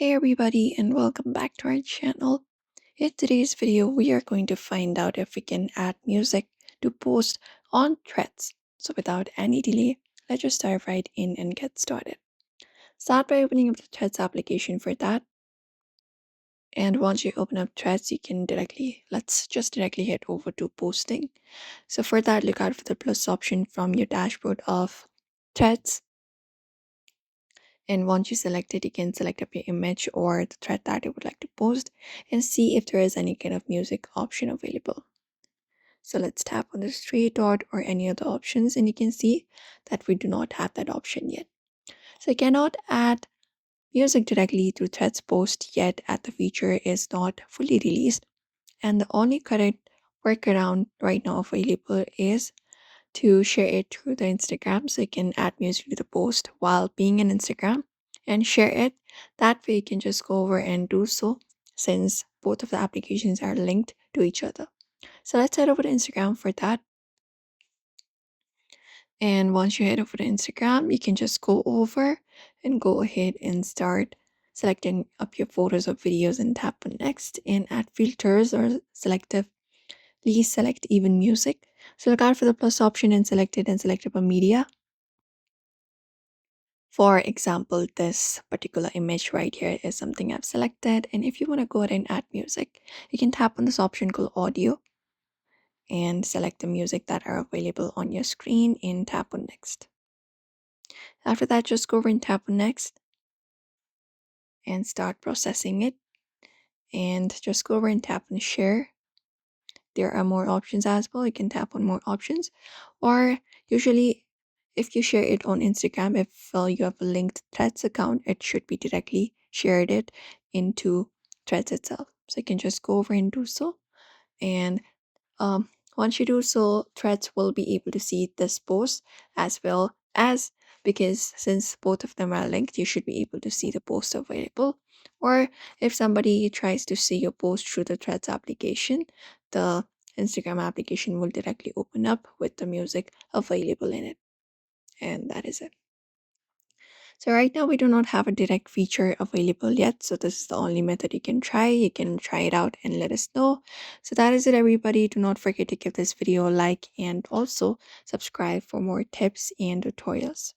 Hey everybody and welcome back to our channel. In today's video, we are going to find out if we can add music to post on threads. So without any delay, let's just dive right in and get started. Start by opening up the threads application for that. And once you open up threads, you can let's just directly head over to posting. So for that, look out for the plus option from your dashboard of threads. And once you select it, you can select up your image or the thread that you would like to post and see if there is any kind of music option available. So let's tap on the straight dot or any other options and you can see that we do not have that option yet. So you cannot add music directly through threads post yet as the feature is not fully released. And the only correct workaround right now available is to share it through the Instagram so you can add music to the post while being in Instagram and share it. That way you can just go over and do so since both of the applications are linked to each other. So let's head over to Instagram for that. And once you head over to Instagram, you can just go over and go ahead and start selecting up your photos or videos and tap on next and add filters or selectively select even music. So look out for the plus option and select it and select up a media. For example, this particular image right here is something I've selected. And if you want to go ahead and add music, you can tap on this option called audio and select the music that are available on your screen and tap on next. After that, just go over and tap on next and start processing it. And just go over and tap on share. There are more options as well. You can tap on more options. Or usually, if you share it on Instagram, if you have a linked Threads account, it should be directly shared it into Threads itself. So you can just go over and do so. And once you do so, Threads will be able to see this post as well as because since both of them are linked, you should be able to see the post available. Or if somebody tries to see your post through the Threads application, the Instagram application will directly open up with the music available in it. And that is it. So right now we do not have a direct feature available yet. So this is the only method you can try. You can try it out and let us know. So that is it, everybody. Do not forget to give this video a like and also subscribe for more tips and tutorials.